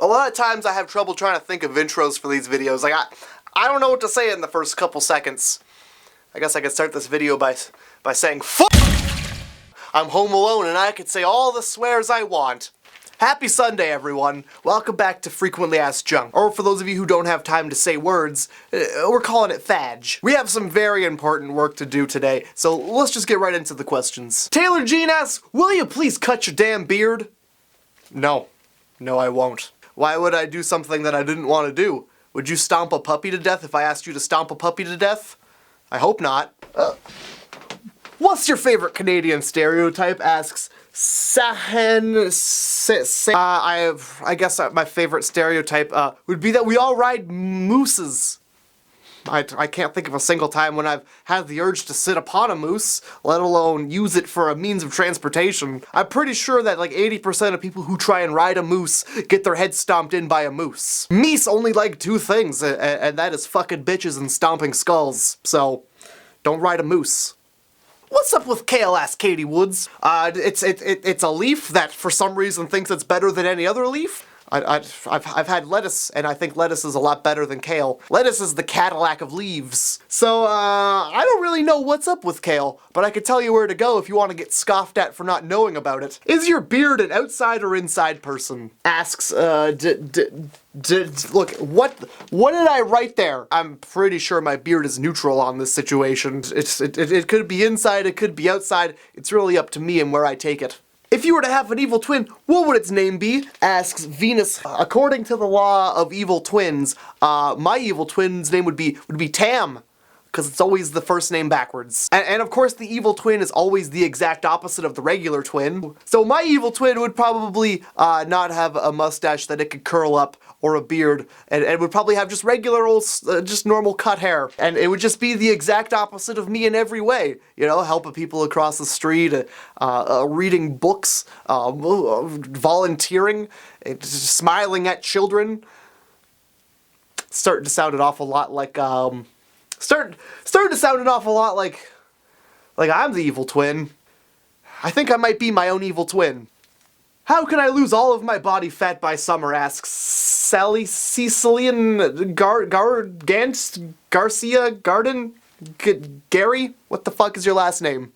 A lot of times I have trouble trying to think of intros for these videos. Like, I don't know what to say in the first couple seconds. I guess I could start this video by saying, fuck! I'm home alone and I could say all the swears I want. Happy Sunday, everyone. Welcome back to Frequently Asked Junk. Or for those of you who don't have time to say words, we're calling it Fadge. We have some very important work to do today, so let's just get right into the questions. Taylor Jean asks, will you please cut your damn beard? No. No, I won't. Why would I do something that I didn't want to do? Would you stomp a puppy to death if I asked you to stomp a puppy to death? I hope not. What's your favorite Canadian stereotype? Asks Sahen. I guess my favorite stereotype would be that we all ride mooses. I can't think of a single time when I've had the urge to sit upon a moose, let alone use it for a means of transportation. I'm pretty sure that like 80% of people who try and ride a moose get their head stomped in by a moose. Meese only like two things, and that is fucking bitches and stomping skulls. So, don't ride a moose. What's up with kale? Asks Katie Woods. It's a leaf that for some reason thinks it's better than any other leaf. I've had lettuce, and I think lettuce is a lot better than kale. Lettuce is the Cadillac of leaves. So, I don't really know what's up with kale, but I could tell you where to go if you want to get scoffed at for not knowing about it. Is your beard an outside or inside person? Asks, look, what did I write there? I'm pretty sure my beard is neutral on this situation. It could be inside, it could be outside. It's really up to me and where I take it. If you were to have an evil twin, what would its name be? Asks Venus. According to the law of evil twins, my evil twin's name would be Tam, because it's always the first name backwards. And of course the evil twin is always the exact opposite of the regular twin. So my evil twin would probably not have a mustache that it could curl up or a beard, and would probably have just regular old, just normal cut hair. And it would just be the exact opposite of me in every way. You know, helping people across the street, reading books, volunteering, smiling at children. Starting to sound an awful lot like, starting to sound an awful lot like I'm the evil twin. I think I might be my own evil twin. How can I lose all of my body fat by summer? Asks Sally Cecilian Garcia Garden Gary? What the fuck is your last name?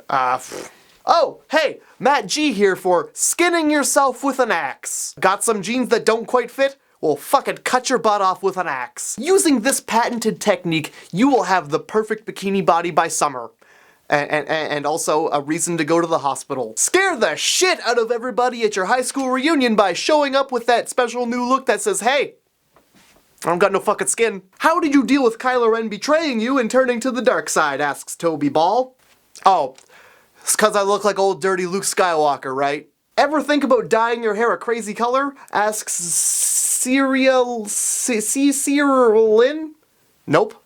Oh, hey, Matt G here for skinning yourself with an axe. Got some jeans that don't quite fit? Well, fucking cut your butt off with an axe. Using this patented technique, you will have the perfect bikini body by summer. And also a reason to go to the hospital. Scare the shit out of everybody at your high school reunion by showing up with that special new look that says, hey, I don't got no fucking skin. How did you deal with Kylo Ren betraying you and turning to the dark side? Asks Toby Ball. Oh, it's cause I look like old dirty Luke Skywalker, right? Ever think about dyeing your hair a crazy color? Asks Cyril. Nope.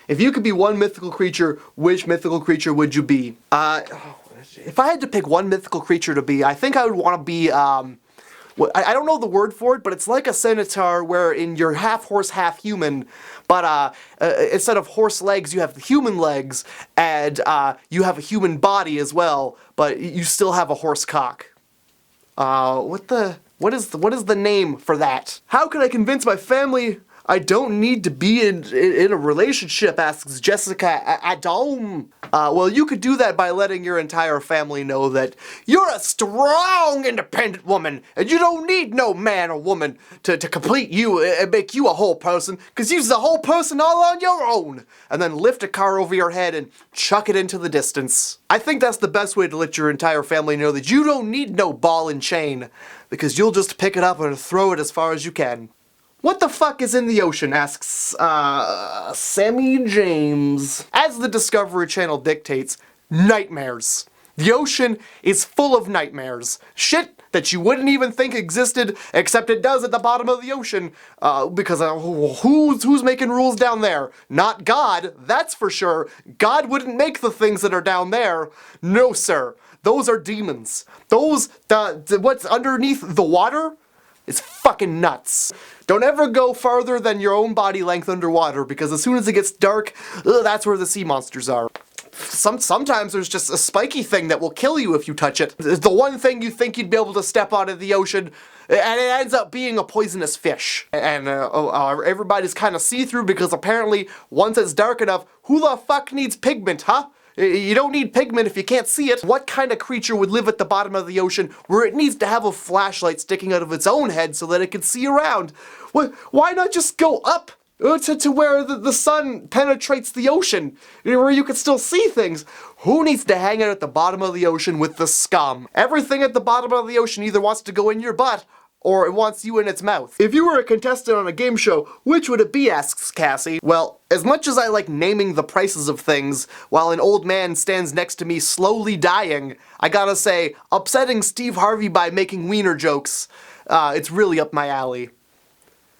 If you could be one mythical creature, which mythical creature would you be? If I had to pick one mythical creature to be, I think I would want to be, I don't know the word for it, but it's like a centaur wherein you're half horse, half human, but instead of horse legs, you have human legs, and you have a human body as well, but you still have a horse cock. What is the name for that? How can I convince my family I don't need to be in a relationship? Asks Jessica Adam. Well, you could do that by letting your entire family know that you're a strong, independent woman, and you don't need no man or woman to complete you and make you a whole person, because you're a whole person all on your own. And then lift a car over your head and chuck it into the distance. I think that's the best way to let your entire family know that you don't need no ball and chain, because you'll just pick it up and throw it as far as you can. What the fuck is in the ocean? Asks, Sammy James. As the Discovery Channel dictates, nightmares. The ocean is full of nightmares. Shit that you wouldn't even think existed, except it does at the bottom of the ocean. Because who's making rules down there? Not God, that's for sure. God wouldn't make the things that are down there. No, sir. Those are demons. What's underneath the water? It's fucking nuts. Don't ever go farther than your own body length underwater, because as soon as it gets dark, that's where the sea monsters are. Sometimes there's just a spiky thing that will kill you if you touch it. The one thing you think you'd be able to step out of the ocean, And it ends up being a poisonous fish. And everybody's kind of see-through because apparently once it's dark enough, who the fuck needs pigment, huh? You don't need pigment if you can't see it. What kind of creature would live at the bottom of the ocean where it needs to have a flashlight sticking out of its own head so that it can see around? Why not just go up to where the sun penetrates the ocean, where you can still see things? Who needs to hang out at the bottom of the ocean with the scum? Everything at the bottom of the ocean either wants to go in your butt or it wants you in its mouth. If you were a contestant on a game show, which would it be, asks Cassie. Well, as much as I like naming the prices of things while an old man stands next to me slowly dying, I gotta say, upsetting Steve Harvey by making wiener jokes, it's really up my alley.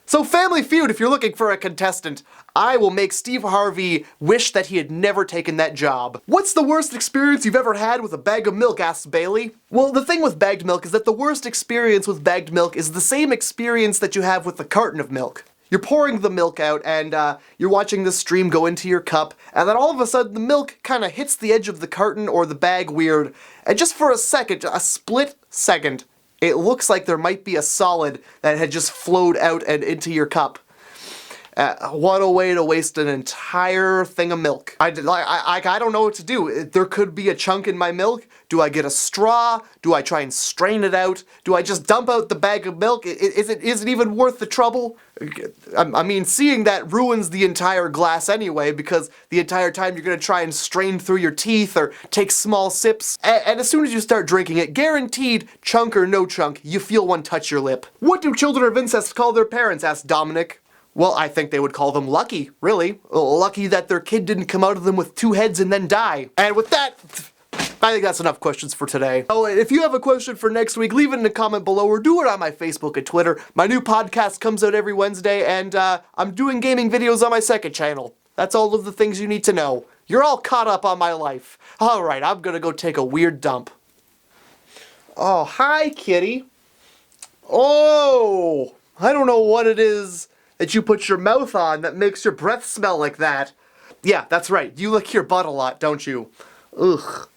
So Family Feud, if you're looking for a contestant, I will make Steve Harvey wish that he had never taken that job. What's the worst experience you've ever had with a bag of milk, asks Bailey. Well, the thing with bagged milk is that the worst experience with bagged milk is the same experience that you have with a carton of milk. You're pouring the milk out and you're watching the stream go into your cup, and then all of a sudden the milk kind of hits the edge of the carton or the bag weird, and just for a second, a split second, it looks like there might be a solid that had just flowed out and into your cup. What a way to waste an entire thing of milk. I don't know what to do. There could be a chunk in my milk. Do I get a straw? Do I try and strain it out? Do I just dump out the bag of milk? Is it even worth the trouble? I mean, seeing that ruins the entire glass anyway, because the entire time you're gonna try and strain through your teeth or take small sips. And as soon as you start drinking it, guaranteed, chunk or no chunk, you feel one touch your lip. What do children of incest call their parents? Asked Dominic. Well, I think they would call them lucky, really. Lucky that their kid didn't come out of them with two heads and then die. And with that, I think that's enough questions for today. Oh, if you have a question for next week, leave it in a comment below or do it on my Facebook and Twitter. My new podcast comes out every Wednesday, and I'm doing gaming videos on my second channel. That's all of the things you need to know. You're all caught up on my life. Alright, I'm gonna go take a weird dump. Oh, hi, kitty. Oh, I don't know what it is that you put your mouth on that makes your breath smell like that. Yeah, that's right. You lick your butt a lot, don't you? Ugh.